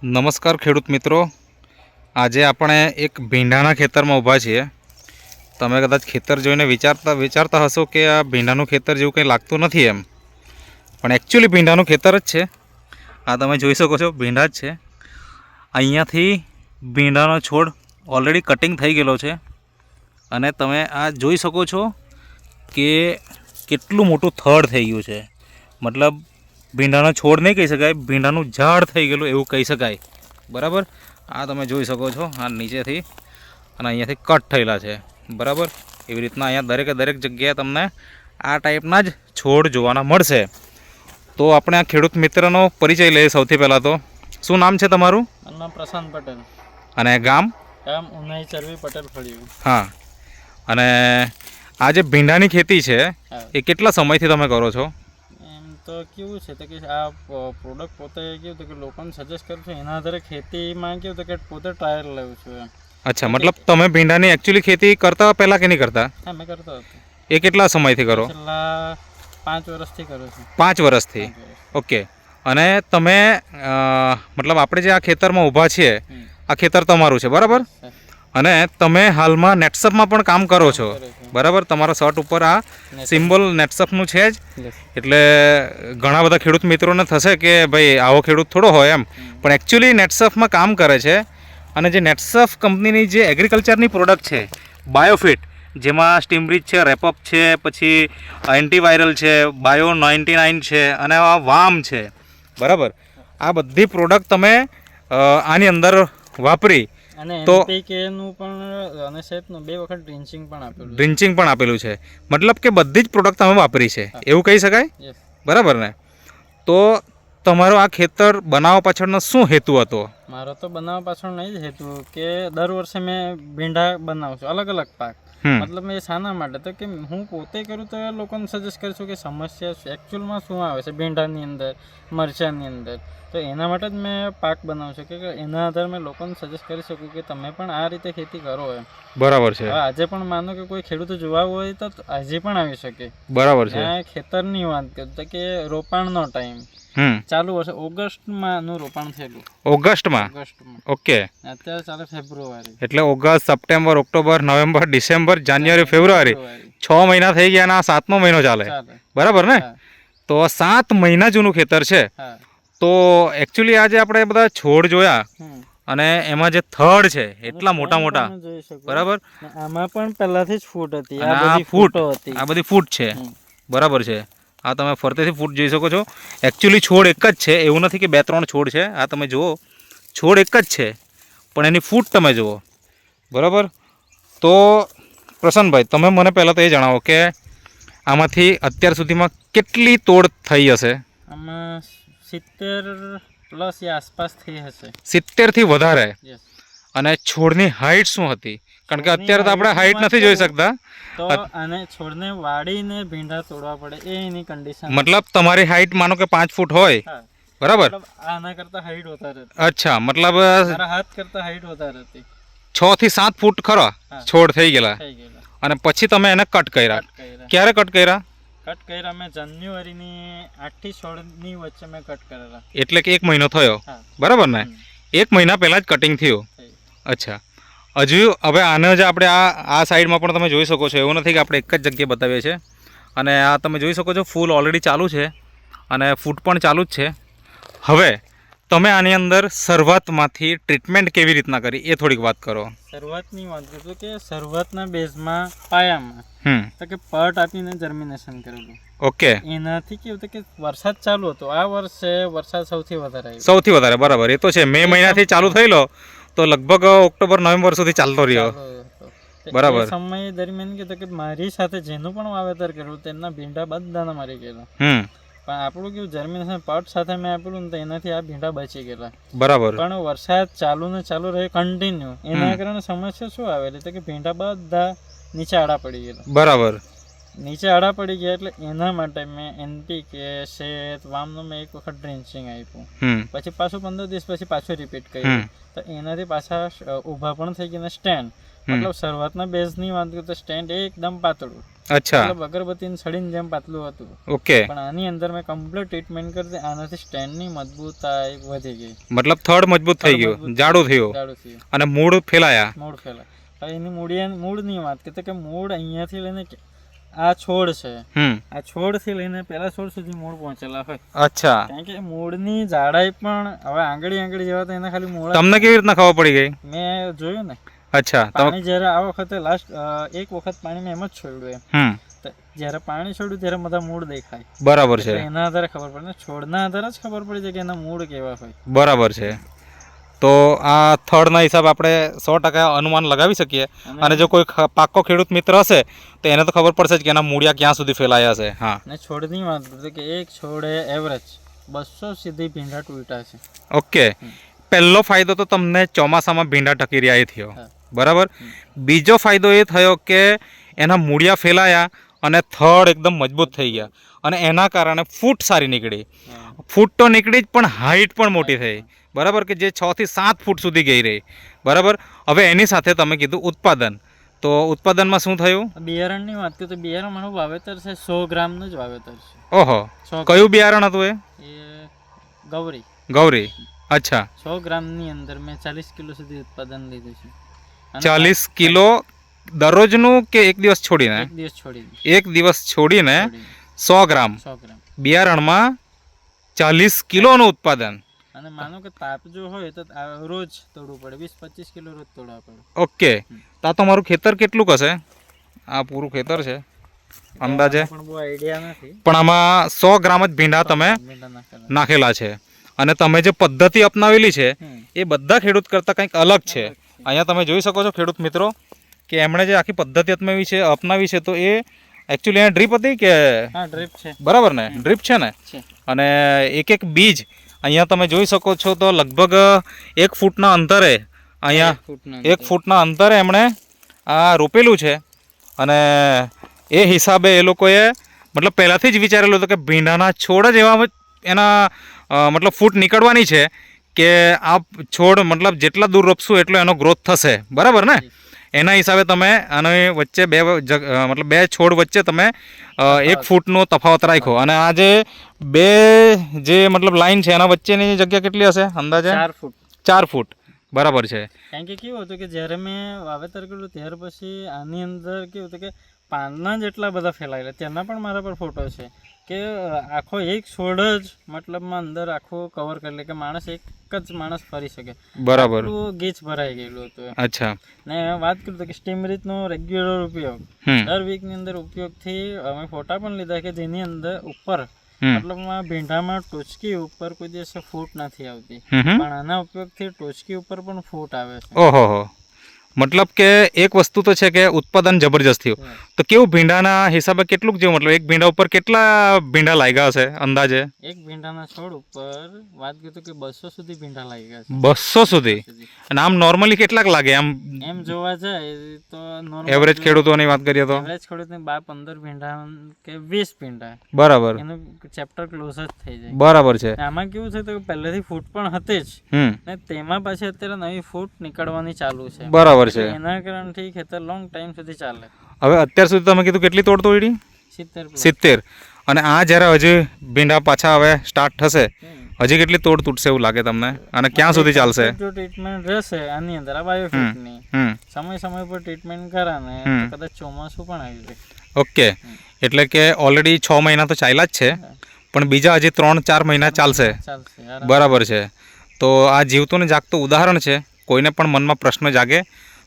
નમસ્કાર ખેડૂત મિત્રો, આજે આપણે એક ભીંડાના ખેતરમાં ઊભા છીએ। તમે કદાચ ખેતર જોઈને વિચારતા હશો કે આ ભીંડાનું ખેતર જેવું કંઈ લાગતું નથી એમ, પણ એકચ્યુઅલી ભીંડાનું ખેતર જ છે। આ તમે જોઈ શકો છો, ભીંડા જ છે। અહીંયાથી ભીંડાનો છોડ ઓલરેડી કટિંગ થઈ ગયેલો છે અને તમે આ જોઈ શકો છો કે કેટલું મોટું થડ થઈ ગયું છે। મતલબ ભીંડાનો છોડ નહીં કહી શકાય, ભીંડાનું ઝાડ થઈ ગયેલું એવું કહી શકાય, બરાબર। આ તમે જોઈ શકો છો, આ નીચેથી અને અહીંયાથી કટ થયેલા છે, બરાબર। એવી રીતના અહીંયા દરેક જગ્યાએ તમને આ ટાઈપના જ છોડ જોવાના મળશે। તો આપણે આ ખેડૂત મિત્રનો પરિચય લઈએ। સૌથી પહેલાં તો શું નામ છે તમારું? મારું નામ પ્રશાંત પટેલ અને ગામ? ગામ ઉનાઈ ચરવી પટેલ ફળિયું। હા, અને આ જે ભીંડાની ખેતી છે એ કેટલા સમયથી તમે કરો છો? તો કેવું છે તો કે આ પ્રોડક્ટ પોતે કેવું તો કે લોકોને સજેસ્ટ કરું છું, એના આધારે ખેતીમાં કેવું તો કે પોતે ટ્રાયલ લઉં છું એમ। અચ્છા, મતલબ તમે ભીંડાની એકચ્યુઅલી ખેતી કરતા પહેલાં કે નહીં કરતા? હા, મેં કરતો હતો। એ કેટલા સમયથી કરો? છેલ્લા 5 વર્ષથી કરું છું। 5 વર્ષથી? ઓકે। અને તમે મતલબ આપણે જે આ ખેતરમાં ઊભા છીએ, આ ખેતર તમારું છે, બરાબર? અને તમે હાલમાં નેટસપમાં પણ કામ કરો છો, બરાબર? તમારા શર્ટ ઉપર આ સિમ્બોલ નેટસપનું છે જ, એટલે ઘણા બધા ખેડૂત મિત્રોને થશે કે ભાઈ આવો ખેડૂત થોડો હોય એમ, પણ એકચ્યુઅલી નેટસપમાં કામ કરે છે। અને જે નેટસપ કંપનીની જે એગ્રીકલ્ચરની પ્રોડક્ટ છે, બાયોફિટ, જેમાં સ્ટીમરીચ છે, રેપઅપ છે, પછી એન્ટીવાયરલ છે, બાયો 99 છે અને આ વામ છે, બરાબર? આ બધી પ્રોડક્ટ તમે આની અંદર વાપરી અને તો NPK નું પણ અને સેટનું 2 વખત ડ્રિન્ચિંગ પણ આપેલું છે। મતલબ કે બધી જ પ્રોડક્ટ તમે વાપરી છે એવું કહી શકાય, બરાબર ને? તો તમારો આ ખેતર બનાવવા પાછળનો શું હેતુ હતો? મારો તો બનાવવા પાછળ નહીં જ હેતુ કે દર વર્ષે મેં ભીંડા બનાવું છું, અલગ અલગ પાક। મતલબ મેં શાના માટે તો કે હું પોતે કરું તો લોકોને સજેસ્ટ કરું છું કે સમસ્યા એકચ્યુઅલમાં શું આવે છે ભીંડાની અંદર, મરચાંની અંદર, તો એના માટે જ મેં પાક બનાવું છું કે એના આધારે મેં લોકોને સજેસ્ટ કરી શકું કે તમે પણ આ રીતે ખેતી કરો એમ। બરાબર છે। આજે પણ માનો કે કોઈ ખેડૂતો જોવા હોય તો આજે પણ આવી શકે, બરાબર છે। ખેતરની વાત કરું તો કે રોપાણનો ટાઈમ ચાલુ વર્ષે ઓગસ્ટમાં નું રોપાણ થયેલું। ઓગસ્ટમાં? ઓકે। અત્યારે ચાલે ફેબ્રુઆરી, એટલે August, September, October, November, December, January, February, 6 મહિના થઈ ગયા અને આ 7મો મહિનો ચાલે, બરાબર ને? તો 7 મહિના જૂનું ખેતર છે। તો એકચ્યુઅલી આજે આપણે બધા છોડ જોયા અને એમાં જે થડ છે એટલા મોટા મોટા, બરાબર? આમાં પણ પહેલાથી જ ફૂટ હતી, આ બધી ફૂટ છે, બરાબર છે। આ તમે ફરતેથી ફૂટ જોઈ શકો છો। એકચ્યુઅલી છોડ એક જ છે, એવું નથી કે 2-3 છોડ છે। આ તમે જુઓ, છોડ એક જ છે, પણ એની ફૂટ તમે જુઓ, બરાબર? તો પ્રસન્નભાઈ, તમે મને પહેલાં તો એ જણાવો કે આમાંથી અત્યાર સુધીમાં કેટલી તોડ થઈ હશે? આમાં 70+ આસપાસ થઈ હશે। 70 થી વધારે? અને છોડની હાઈટ શું હતી? કારણ કે અત્યારે તો આપણે હાઈટ નથી જોઈ શકતા, તો આને છોડને વાળીને ભીંડા તોડવા પડે, એ એની કન્ડિશન। મતલબ તમારી હાઈટ માનો કે 5 ફૂટ હોય, બરાબર? આના કરતા હાઈટ વધારે હતી। અચ્છા, મતલબ મારા હાથ કરતા હાઈટ વધારે હતી। 6 થી 7 ફૂટ ખરા છોડ થઈ ગયેલા, અને પછી તમે એને કટ કર્યા। ક્યારે કટ કર્યા? કટ કર્યા મેં જાન્યુઆરીની 8 થી 16 ની વચ્ચે મેં કટ કરેલા, એટલે કે 1 મહિનો થયો, બરાબર ને? 1 મહિના પહેલાં જ કટિંગ થયું। અચ્છા, હજુ હવે આને જ આપણે આ સાઈડમાં પણ તમે જોઈ શકો છો, એવું નથી કે આપણે એક જ જગ્યાએ બતાવીએ છીએ। અને આ તમે જોઈ શકો છો, ફૂલ ઓલરેડી ચાલુ છે અને ફૂટ પણ ચાલુ જ છે। હવે તમે આની અંદર શરૂઆતમાંથી ટ્રીટમેન્ટ કેવી રીતના કરી એ થોડીક વાત કરો। શરૂઆતની વાત કરું કે શરૂઆતના બેઝમાં પાયામાં તો કે પટ આપીને જર્મિનેશન કરેલું। ઓકે। એનાથી કેવું હતું કે વરસાદ ચાલુ હતો, આ વર્ષે વરસાદ સૌથી વધારે આવ્યો, સૌથી વધારે, બરાબર? એ તો છે, મે મહિનાથી ચાલુ થયેલો તો લગભગ ઓક્ટોબર નવેમ્બર સુધી ચાલતો રહ્યો, બરાબર? સમય દરમિયાન કીધું કે મારી સાથે જેનું પણ વાવેતર કર્યું તેમના ભીંડા બધાના મારી ગયેલા, પણ આપણું કેવું જર્મિનેશન પટ સાથે મેં આપેલું ને તો એનાથી આ ભીંડા બચી ગયેલા, બરાબર? પણ વરસાદ ચાલુ ને ચાલુ રહે કન્ટિન્યુ, એના કારણે સમસ્યા શું આવેલી તો કે ભીંડા બધા નીચે આડા પડી ગયેલા, બરાબર? નીચે આડા પડી ગયા એટલે એના માટે મેં NPK, શેત, વામનું મેં 1 વખત ડ્રિન્ચિંગ આપ્યું, પછી પાછું 15 દિવસ પછી પાછું રિપીટ કર્યું, તો એનાથી પાછા ઊભા પણ થઈ ગયા સ્ટેન્ડ। મતલબ શરૂઆતના બેઝની વાત કરું તો સ્ટેન્ડ એકદમ પાતળું, અચ્છા, મતલબ અગરબત્તીની સળીની જેમ પાતળું હતું. ઓકે. પણ આની અંદર મેં કમ્પ્લીટ ટ્રીટમેન્ટ કરી આનાથી સ્ટેન્ડની મજબૂતાઈ વધી ગઈ. મતલબ થડ મજબૂત થઈ ગયું, જાડું થયું અને મૂળ ફેલાયા. મૂળ ફેલાય. હવે એની મૂળની વાત કરીએ કે મૂળ અહીંયાથી લઈને આ છોડ છે, આ છોડથી લઈને પેલા છોડ સુધી મૂળ પહોંચેલા હોય. અચ્છા. કારણ કે મૂળની જાડાઈ પણ હવે આંગળી જેવા તો એના ખાલી મૂળ. તમને કેવી રીતના ખબર પડી ગઈ? મેં જોયું ને. અચ્છા. પાણી જ્યારે આ વખતે લાસ્ટ એક વખત પાણી મેં એમ જ છોડ્યું એમ. જ્યારે પાણી છોડ્યું ત્યારે બધા મૂળ દેખાય. બરાબર છે. એના આધારે ખબર પડે ને, છોડના આધારે જ ખબર પડી જાય કે એના મૂળ કેવા હોય. બરાબર છે. તો આ થડના હિસાબે આપણે 100% અનુમાન લગાવી શકીએ. અને જો કોઈ પાક્કો ખેડૂત મિત્ર હશે તો એને તો ખબર પડશે જ કે એના મૂળિયા ક્યાં સુધી ફેલાયા છે. હા. અને છોડની વાત કરીએ કે એક છોડે એવરેજ 200 સુધી ભીંડા તૂટ્યા છે. ઓકે. પહેલો ફાયદો તો તમને ચોમાસામાં ભીંડા ટકી રહ્યા એ થયો, બરાબર. બીજો ફાયદો એ થયો કે એના મૂળિયા ફેલાયા અને થડ એકદમ મજબૂત થઈ ગયા અને એના કારણે ફૂટ સારી નીકળી. ફૂટ તો નીકળી જ પણ હાઈટ પણ મોટી થઈ, બરાબર, કે જે 6 થી 7 ફૂટ સુધી ગઈ રહી, બરાબર. હવે એની સાથે તમે કીધું ઉત્પાદન, તો ઉત્પાદનમાં શું થયું? બિયારણની વાત કરીએ તો બિયારણ મારું વાવેતર છે 100 ગ્રામનું જ વાવેતર છે. ઓહો, કયું બિયારણ હતું એ? ગૌરી. ગૌરી. અચ્છા. 100 ગ્રામની અંદર મેં 40 કિલો સુધી ઉત્પાદન લીધું છે. 40 કિલો દરરોજનું કે એક દિવસ છોડીને? એક દિવસ છોડીને 100 ગ્રામ બિયારણમાં 40 કિલોનું ઉત્પાદન. અને માનો કે તાપ જો હોય તો રોજ તોડવું પડે, 20-25 કિલો રોજ તોડવા પડે. ઓકે. તો આ તમારું ખેતર કેટલું હશે? આ પૂરું ખેતર છે અંદાજે? પણ બહુ આઈડિયા નથી. પણ આમાં 100 ગ્રામ જ ભીંડા તમે નાખેલા છે. અને તમે જે પદ્ધતિ અપનાવેલી છે એ બધા ખેડૂત કરતાં કંઈક અલગ છે. અહીંયા તમે જોઈ શકો છો ખેડૂત મિત્રો કે એમણે જે આખી પદ્ધતિ અપનાવી છે તો એ એકચ્યુઅલી અહીંયા ડ્રીપ હતી કે? હા, ડ્રીપ છે. બરાબર ને, ડ્રીપ છે ને. અને એક બીજ અહીંયા તમે જોઈ શકો છો તો લગભગ 1 ફૂટના અંતરે, અહીંયા 1 ફૂટના અંતરે એમણે આ રોપેલું છે. અને એ હિસાબે એ લોકોએ મતલબ પહેલાંથી જ વિચારેલું હતું કે ભીંડાના છોડ જ એવા એના મતલબ ફૂટ નીકળવાની છે કે આ છોડ મતલબ જેટલા દૂર રોપશું એટલો એનો ગ્રોથ થશે, બરાબર ને. એના હિસાબે તમે આની વચ્ચે મતલબ બે છોડ વચ્ચે તમે 1 ફૂટનો તફાવત રાખ્યો. અને આ જે મતલબ લાઈન છે એના વચ્ચેની જગ્યા કેટલી હશે અંદાજે? 4 ફૂટ. 4 ફૂટ, બરાબર છે. કારણ કે કેવું હતું કે જ્યારે મેં વાવેતર કર્યું ત્યાર પછી આની અંદર કેવું હતું કે પાંદના જેટલા બધા ફેલાયેલા, તેના પણ મારા પર ફોટો છે કે આખો એક છોડ જ મતલબમાં અંદર આખો કવર કરી લે કે માણસ એક જ માણસ ફરી શકે, બરાબર. ગીચ ભરાઈ ગયેલું હતું. અચ્છા. ને વાત કરું કે સ્ટીમ રીતનો રેગ્યુલર ઉપયોગ દર વીકની અંદર ઉપયોગથી અમે ફોટા પણ લીધા કે જેની અંદર ઉપર મતલબમાં ભીંડામાં ટોચકી ઉપર કોઈ દિવસે ફૂટ નથી આવતી, પણ આના ઉપયોગથી ટોચકી ઉપર પણ ફૂટ આવે છે. ઓહો, મતલબ કે એક વસ્તુ તો છે કે ઉત્પાદન જબરજસ્ત થયું. તો કેવું ભીંડાના હિસાબે કેટલું જેવું, મતલબ એક ભીંડા ઉપર કેટલા ભીંડા લાગ્યા હશે અંદાજે? એક ભીંડાના છોડ ઉપર વાત કરીએ કે 200 સુધી ભીંડા લાગ્યા છે. 200 સુધી? અને આમ નોર્મલી કેટલાક લાગે એમ જોવા જાય તો? એવરેજ ખેડૂતોની વાત કરીએ તો એવરેજ ખેડૂતને 15 ભીંડા કે 20 ભીંડા, બરાબર, એનું ચેપ્ટર ક્લોઝ જ થઈ જાય. બરાબર છે. આમાં કેવું છે તો પહેલેથી ફૂટ પણ હતી જ ને તેમાં પાછી અત્યારે નવી ફૂટ નીકળવાની ચાલુ છે, બરાબર છે. એના કારણથી ખેતર લોંગ ટાઈમ સુધી ચાલે. હવે અત્યાર સુધી તમે કીધું કેટલી તોડ તોડી? 70. અને આ જ્યારે હજી ભીંડા પાછા હવે સ્ટાર્ટ થશે, હજી કેટલી તોડ તૂટશે એવું લાગે તમને? અને ક્યાં સુધી ચાલશે? જો ટ્રીટમેન્ટ રહેશે આની અંદર આ બાયોફિટની, સમય પર ટ્રીટમેન્ટ કરે ને તો કદાચ ચોમાસું પણ આવી જાય. ઓકે. એટલે કે ઓલરેડી 6 મહિના તો ચાલ્યા જ છે, પણ બીજા હજી 3-4 મહિના ચાલશે, બરાબર છે. તો આ જીવતું ને જાગતું ઉદાહરણ છે. કોઈને પણ મનમાં પ્રશ્ન જાગે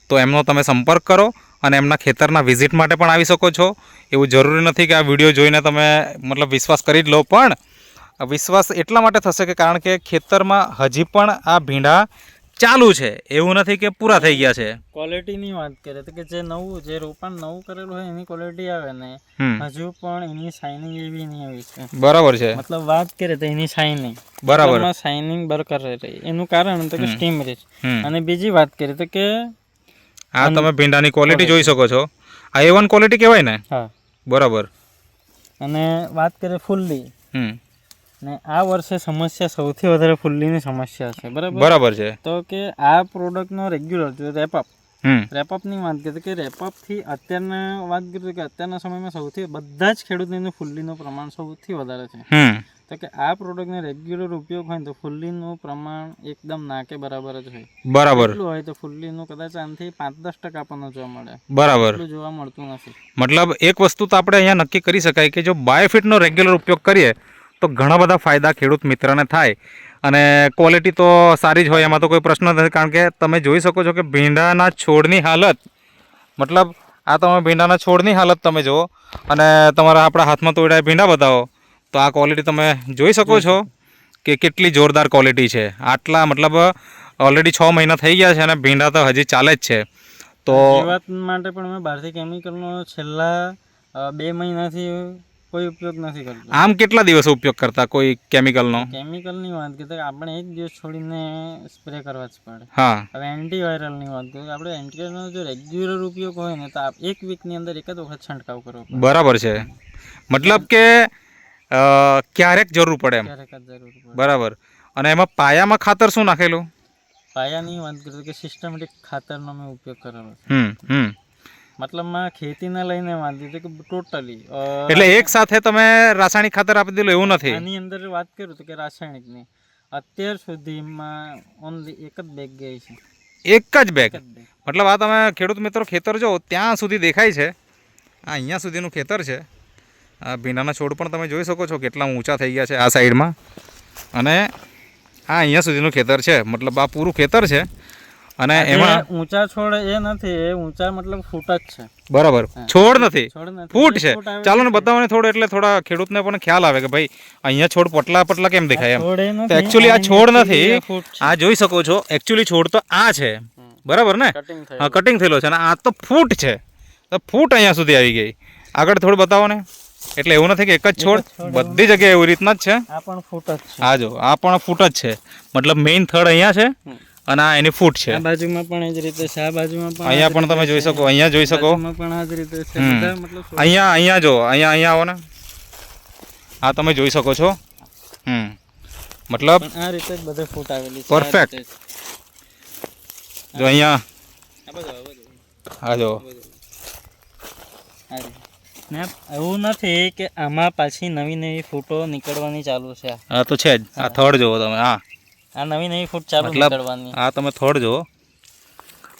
તો એમનો તમે સંપર્ક કરો અને એમના ખેતરના વિઝિટ માટે પણ આવી શકો છો. એવું જરૂરી નથી કે આ વિડીયો જોઈને તમે મતલબ વિશ્વાસ કરી જ લો, પણ વિશ્વાસ એટલા માટે થશે કે કારણ કે ખેતરમાં હજી પણ આ ભીંડા ચાલુ છે, એવું નથી કે પૂરા થઈ ગયા છે. ક્વોલિટીની વાત કરીએ તો કે જે રોપાણ નવું કરેલું હોય એની ક્વોલિટી આવે ને, હજુ પણ એની શાઇનિંગ એવી નહીં આવી છે, બરાબર છે. મતલબ વાત કરીએ તો એની શાઇનિંગ, બરાબર, શાઇનિંગ બરકરાર રહી. એનું કારણ તો કે સ્ટીમ રીચ. અને બીજી વાત કરીએ તો કે આ તમે ભીંડાની ક્વોલિટી જોઈ શકો છો. આ A1 ક્વોલિટી કહેવાય ને? હા, બરાબર. અને વાત કરીએ ફુલ્લી, ને આ વર્ષે સમસ્યા સૌથી વધારે ફુલ્લીની સમસ્યા છે, બરાબર છે. તો કે આ પ્રોડક્ટનો રેગ્યુલર જો રેપઅપ રેપઅપની વાત કરીએ કે રેપઅપથી અત્યારના વાત કરીએ કે અત્યારના સમયમાં સૌથી બધા જ ખેડૂતોનું ફુલ્લીનું પ્રમાણ સૌથી વધારે છે. તો કે આ પ્રોડક્ટનો રેગ્યુલર ઉપયોગ હોય તો ફુલ્લીનું પ્રમાણ એકદમ નાકે બરાબર જ હોય. બરાબર એટલું હોય તો ફુલ્લીનું કદાચ આનાથી 5-10% આપણને જોવા મળે. બરાબર એટલું જોવા મળતું નથી. મતલબ એક વસ્તુ તો આપણે અહીંયા નક્કી કરી શકાય કે જો બાયોફિટનો રેગ્યુલર ઉપયોગ કરીએ તો ઘણા બધા ફાયદા ખેડૂત મિત્રને થાય અને ક્વોલિટી તો સારી જ હોય, એમાં તો કોઈ પ્રશ્ન નથી. કારણ કે તમે જોઈ શકો છો કે ભીંડાના છોડની હાલત, મતલબ આ તમે ભીંડાના છોડની હાલત તમે જુઓ અને તમારા આપણા હાથમાં તોડ્યા ભીંડા બતાવો તો આ ક્વોલિટી તમે જોઈ શકો છો કે કેટલી જોરદાર ક્વોલિટી છે. આટલા મતલબ ઓલરેડી 6 મહિના થઈ ગયા છે અને ભીંડા તો હજી ચાલે જ છે. તો વાત માટે પણ મેં બહારથી કેમિકલનો છેલ્લા 2 મહિનાથી કોઈ ઉપયોગ નથી કરતો. આમ કેટલા દિવસ ઉપયોગ કરતા કોઈ કેમિકલનો? કેમિકલની વાત કરીએ તો આપણે એક દિવસ છોડીને સ્પ્રે કરવા જ પડે. હા. હવે એન્ટીવાયરલની વાત કરીએ આપણે એન્ટીવાયરલનો જો રેગ્યુલર ઉપયોગ હોય ને તો એક વીકની અંદર એક જ વખત છંટકાવ કરવો પડે. બરાબર છે. મતલબ કે ક્યારેક જરૂર પડે એમ. ક્યારેક જ જરૂર પડે. બરાબર. અને એમાં પાયામાં ખાતર શું નાખેલું? પાયાની વાત કરીએ કે સિસ્ટમેટિક ખાતરનો મેં ઉપયોગ કરેલો છે. મતલબમાં ખેતીને લઈને વાંધી છે કે ટોટલી એટલે એક સાથે તમે રાસાયણિક ખાતર આપી દીધું એવું નથી? આની અંદર વાત કરું તો કે રાસાયણિકની અત્યાર સુધીમાં ઓનલી એક જ બેગ ગઈ છે. એક જ બેગ? મતલબ આ તમે ખેડૂત મિત્રો ખેતર જો ત્યાં સુધી દેખાય છે, આ અહીંયા સુધીનું ખેતર છે. આ ભીંડાના છોડ પણ તમે જોઈ શકો છો કેટલા ઊંચા થઈ ગયા છે આ સાઈડમાં, અને આ અહીંયા સુધીનું ખેતર છે. મતલબ આ પૂરું ખેતર છે અને એમાં ઊંચા છોડ એ નથી, એ ઊંચા મતલબ ફૂટ જ છે. બરાબર. છોડ નથી, ફૂટ છે. ચાલો ને બતાવો ને થોડું, એટલે થોડા ખેડૂતને પણ ખ્યાલ આવે કે ભાઈ અહીંયા છોડ પટલા કેમ દેખાય એમ. તો એકચ્યુઅલી આ છોડ નથી, આ જોઈ શકો છો એકચ્યુઅલી છોડ તો આ છે. બરાબર ને? હા, કટિંગ થયેલો છે અને આ તો ફૂટ છે. તો ફૂટ અહીંયા સુધી આવી ગઈ. આગળ થોડું બતાવો ને. એટલે એવું નથી કે એક જ છોડ, બધી જગ્યાએ એવી રીતના જ છે. આ પણ ફૂટ જ છે. હા જો આ પણ ફૂટ જ છે. મતલબ મેઇન થડ અહીંયા છે અને આ એની ફૂટ છે. આ બાજુમાં પણ એ જ રીતે છે. આ બાજુમાં પણ અહીંયા પણ તમે જોઈ શકો, અહીંયા જોઈ શકો. પણ આ જ રીતે છે. મતલબ અહીંયા જો અહીંયા આવો ને, આ તમે જોઈ શકો છો. મતલબ આ રીતે જ બધે ફૂટ આવેલી છે. પરફેક્ટ. જો અહીંયા હા જો એવું નથી કે આમાં પાછી નવી ફૂટો નીકળવાની ચાલુ છે. હા તો છે જ. આ થડ જોવો તમે. હા, આ નવી ફૂટ ચાલુ નીકળવાની. આ તમે થડ જોવો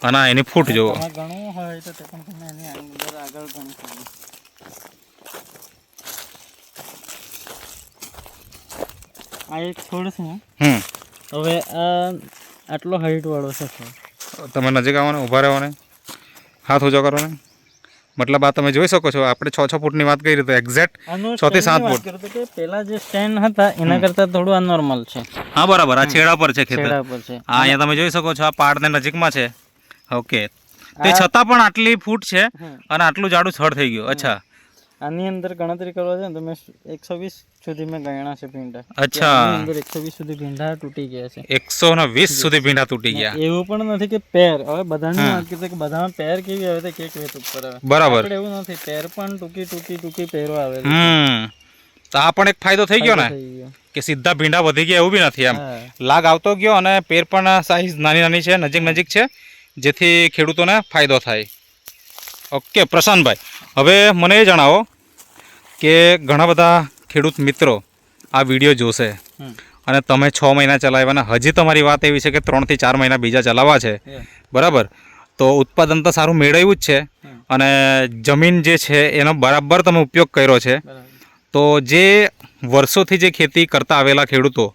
અને એની ફૂટ જોવો. ઘણું હોય તો તે પણ તમે એની અંદર આગળ ગણી શકો. આ એક છોડ છે. હવે આ આટલો હાઈટ વાળો છે છોડ. તમે નજીક આવો ને, ઊભા રહો ને, હાથ ઊંચો કરો ને. મતલબ આ તમે જોઈ શકો છો, આપણે 6 ફૂટની વાત કરી તો એક્ઝેક્ટ 6 થી 7 ફૂટ. પેલા જે સ્ટેન્ડ હતા એના કરતા થોડું અનોર્મલ છે. હા બરાબર. આ છેડા પર છે ખેતર. હા અહીંયા તમે જોઈ શકો છો, આ પાડને નજીકમાં છે. ઓકે. તે છતાં પણ આટલી ફૂટ છે અને આટલું જાડું થડ થઈ ગયું. અચ્છા. આની અંદર ગણતરી કરવા છે ને તો મેં 120 સુધી મેં ગણ્યા છે ભીંડા. અચ્છા. આની અંદર 120 સુધી ભીંડા તૂટી ગયા છે. 120 સુધી ભીંડા તૂટી ગયા. એવું પણ નથી કે પેર. હવે બધાની વાત કરીએ કે બધામાં પેર કેવી આવે તો કેક વેત ઉપર આવે. બરાબર. એવું નથી, પેર પણ ટૂંકી પેરો આવે. તો આ પણ એક ફાયદો થઈ ગયો ને કે સીધા ભીંડા વધી ગયા એવું બી નથી. એમ લાગ આવતો ગયો અને પેર પણ સાઈઝ નાની છે, નજીક છે, જેથી ખેડૂતોને ફાયદો થાય. ઓકે પ્રશાંતભાઈ, હવે મને એ જણાવો કે ઘણા બધા ખેડૂત મિત્રો આ વિડીયો જોશે અને તમે 6 મહિના ચલાવ્યા અને હજી તમારી વાત એવી છે કે 3 થી 4 મહિના બીજા ચલાવવા છે. બરાબર. તો ઉત્પાદન તો સારું મેળવ્યું જ છે અને જમીન જે છે એનો બરાબર તમે ઉપયોગ કર્યો છે. તો જે વર્ષોથી જે ખેતી કરતા આવેલા ખેડૂતો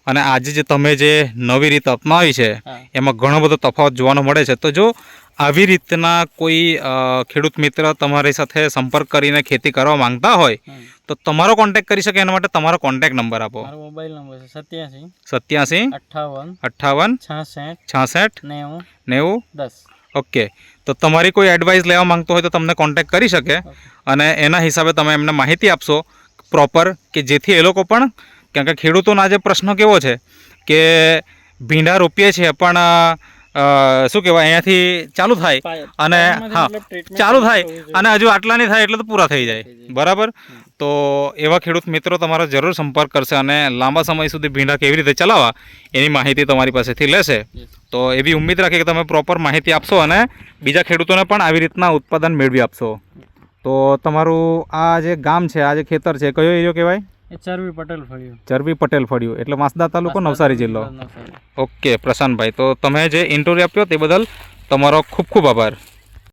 અને આજે જે તમે જે નવી રીત અપનાવી છે એમાં ઘણો બધો તફાવત જોવાનો મળે છે. તો જો આવી રીતના કોઈ ખેડૂત મિત્ર તમારી સાથે સંપર્ક કરીને ખેતી કરવા માંગતા હોય તો તમારો કોન્ટેક્ટ કરી શકે. એના માટે તમારો કોન્ટેક્ટ નંબર આપો. મારો મોબાઈલ નંબર છે 87 58 66 90 10. ઓકે. તો તમારી કોઈ એડવાઇસ લેવા માંગતો હોય તો તમને કોન્ટેક્ટ કરી શકે અને એના હિસાબે તમે એમને માહિતી આપશો પ્રોપર, કે જેથી એ લોકો પણ, કારણ કે ખેડૂતોનો આજે પ્રશ્ન કેવો છે કે ભીંડા રોપીએ છીએ પણ શું કહેવાય અહીંયાથી ચાલુ થાય અને હા ચાલુ થાય અને હજુ આટલા નહીં થાય એટલે તો પૂરા થઈ જાય, બરાબર. તો એવા ખેડૂત મિત્રો તમારો જરૂર સંપર્ક કરશે અને લાંબા સમય સુધી ભીંડા કેવી રીતે ચલાવવા એની માહિતી તમારી પાસેથી લેશે. તો એવી ઉમ્મીદ રાખીએ કે તમે પ્રોપર માહિતી આપશો અને બીજા ખેડૂતોને પણ આવી રીતના ઉત્પાદન મેળવી આપશો. તો તમારું આ જે ગામ છે, આ જે ખેતર છે, કયો એરિયો કહેવાય? ચરવી પટેલ ફળિયું. ચરવી પટેલ ફળિયું એટલે વાંસદા તાલુકો, નવસારી જિલ્લો. ઓકે પ્રશાંતભાઈ, તો તમે જે ઇન્ટરવ્યૂ આપ્યો તે બદલ તમારો ખૂબ ખૂબ આભાર.